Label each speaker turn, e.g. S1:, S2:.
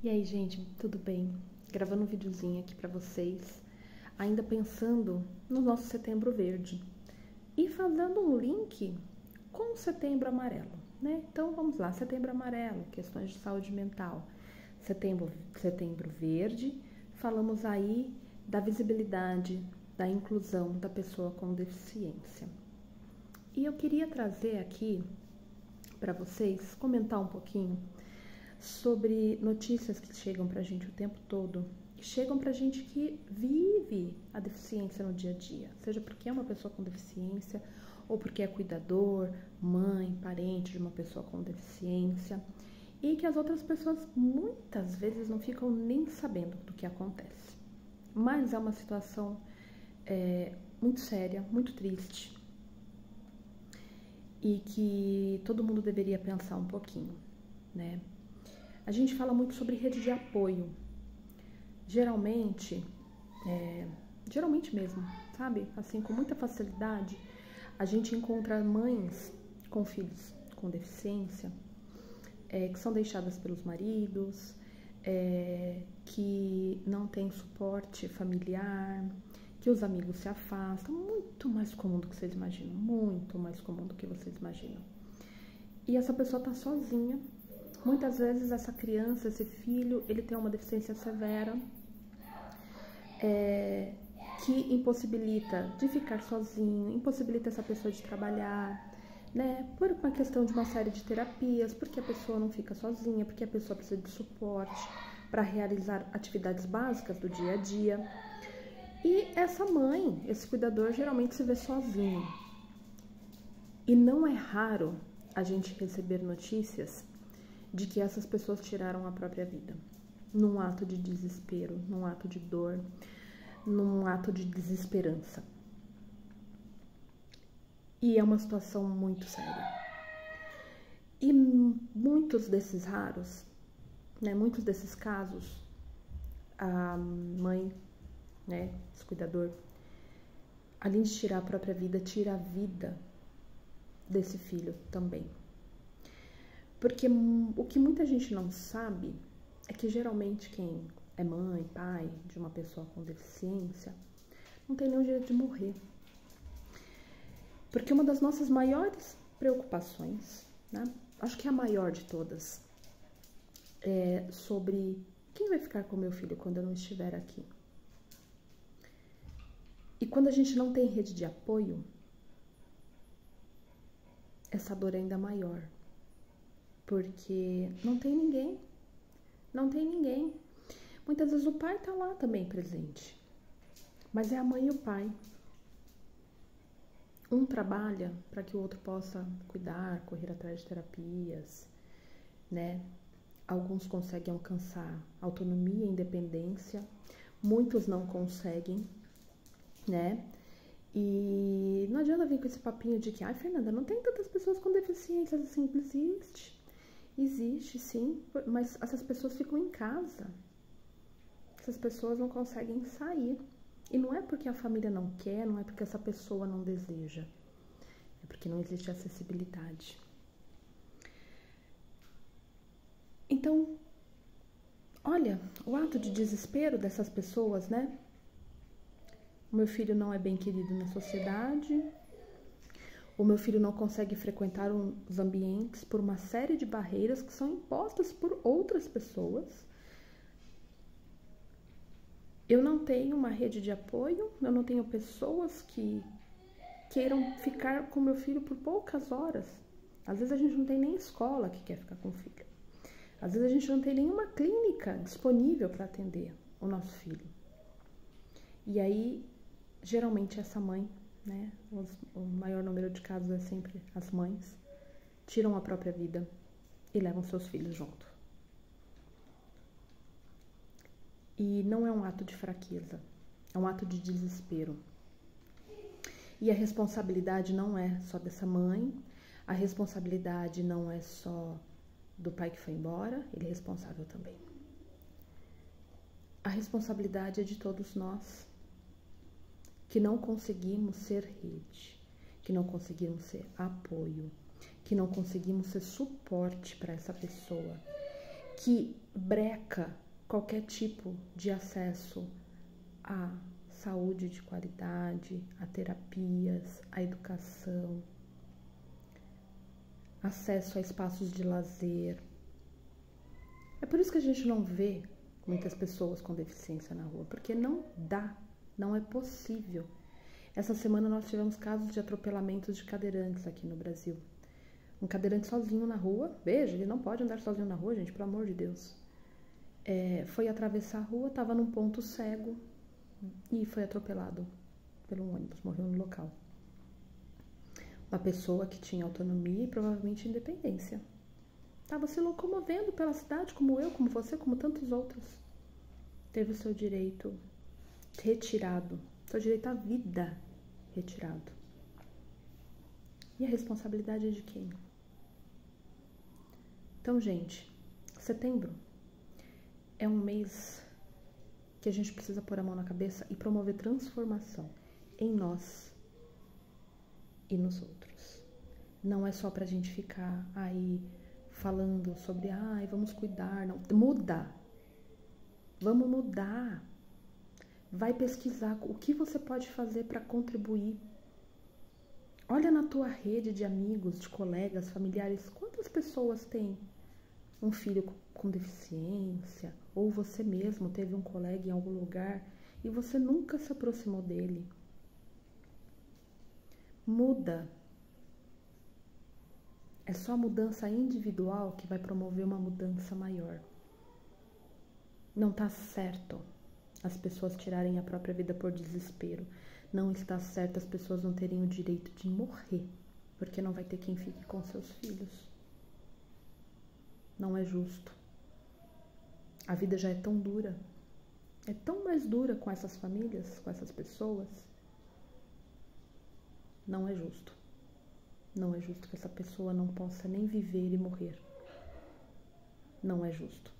S1: E aí, gente, tudo bem? Gravando um videozinho aqui pra vocês, ainda pensando no nosso Setembro Verde e fazendo um link com o Setembro Amarelo, né? Então, vamos lá, Setembro Amarelo, questões de saúde mental. Setembro Verde, falamos aí da visibilidade, da inclusão da pessoa com deficiência. E eu queria trazer aqui para vocês, comentar um pouquinho sobre notícias que chegam pra gente o tempo todo, que chegam pra gente que vive a deficiência no dia a dia, seja porque é uma pessoa com deficiência ou porque é cuidador, mãe, parente de uma pessoa com deficiência, e que as outras pessoas muitas vezes não ficam nem sabendo do que acontece. Mas é uma situação muito séria, muito triste, e que todo mundo deveria pensar um pouquinho, né? A gente fala muito sobre rede de apoio. Geralmente mesmo, sabe? Assim, com muita facilidade, a gente encontra mães com filhos com deficiência, que são deixadas pelos maridos, que não tem suporte familiar, que os amigos se afastam. Muito mais comum do que vocês imaginam, muito mais comum do que vocês imaginam. E essa pessoa tá sozinha. Muitas vezes essa criança, esse filho, ele tem uma deficiência severa, que impossibilita de ficar sozinho, impossibilita essa pessoa de trabalhar, né? Por uma questão de uma série de terapias, porque a pessoa não fica sozinha, porque a pessoa precisa de suporte para realizar atividades básicas do dia a dia. E essa mãe, esse cuidador, geralmente se vê sozinho. E não é raro a gente receber notícias de que essas pessoas tiraram a própria vida, num ato de desespero, num ato de dor, num ato de desesperança. E é uma situação muito séria. E muitos desses raros, né, muitos desses casos, a mãe, né, esse cuidador, além de tirar a própria vida, tira a vida desse filho também. Porque o que muita gente não sabe é que geralmente quem é mãe, pai de uma pessoa com deficiência não tem nenhum direito de morrer. Porque uma das nossas maiores preocupações, né, acho que é a maior de todas, é sobre quem vai ficar com meu filho quando eu não estiver aqui. E quando a gente não tem rede de apoio, essa dor é ainda maior. Porque não tem ninguém. Muitas vezes o pai tá lá também presente, mas é a mãe e o pai. Um trabalha para que o outro possa cuidar, correr atrás de terapias, né? Alguns conseguem alcançar autonomia e independência, muitos não conseguem, né? E não adianta vir com esse papinho de que, ai, Fernanda, não tem tantas pessoas com deficiências assim. Existe sim, mas essas pessoas ficam em casa. Essas pessoas não conseguem sair. E não é porque a família não quer, não é porque essa pessoa não deseja. É porque não existe acessibilidade. Então, olha, o ato de desespero dessas pessoas, né? O meu filho não é bem querido na sociedade. O meu filho não consegue frequentar os ambientes por uma série de barreiras que são impostas por outras pessoas. Eu não tenho uma rede de apoio, eu não tenho pessoas que queiram ficar com meu filho por poucas horas. Às vezes a gente não tem nem escola que quer ficar com o filho. Às vezes a gente não tem nenhuma clínica disponível para atender o nosso filho. E aí, geralmente essa mãe, né, o maior número de casos é sempre as mães, tiram a própria vida e levam seus filhos junto. E não é um ato de fraqueza, é um ato de desespero. E a responsabilidade não é só dessa mãe, a responsabilidade não é só do pai que foi embora, ele é responsável também. A responsabilidade é de todos nós, que não conseguimos ser rede, que não conseguimos ser apoio, que não conseguimos ser suporte para essa pessoa, que breca qualquer tipo de acesso à saúde de qualidade, a terapias, a educação, acesso a espaços de lazer. É por isso que a gente não vê muitas pessoas com deficiência na rua, porque não dá, não é possível. Essa semana nós tivemos casos de atropelamentos de cadeirantes aqui no Brasil. Um cadeirante sozinho na rua, veja, ele não pode andar sozinho na rua, gente, pelo amor de Deus. Foi atravessar a rua, estava num ponto cego e foi atropelado pelo ônibus, morreu no local. Uma pessoa que tinha autonomia e provavelmente independência. Estava se locomovendo pela cidade, como eu, como você, como tantos outros. Teve o seu direito retirado, seu direito à vida retirado. E a responsabilidade é de quem? Então, gente, setembro é um mês que a gente precisa pôr a mão na cabeça e promover transformação em nós e nos outros. Não é só pra gente ficar aí falando sobre, vamos cuidar, não. Muda. Vamos mudar. Vai pesquisar o que você pode fazer para contribuir. Olha na tua rede de amigos, de colegas, familiares, quantas pessoas têm um filho com deficiência, ou você mesmo teve um colega em algum lugar e você nunca se aproximou dele. Muda. É só a mudança individual que vai promover uma mudança maior. Não está certo as pessoas tirarem a própria vida por desespero. Não está certo as pessoas não terem o direito de morrer, porque não vai ter quem fique com seus filhos. Não é justo. A vida já é tão dura. É tão mais dura com essas famílias, com essas pessoas. Não é justo. Não é justo que essa pessoa não possa nem viver e morrer. Não é justo.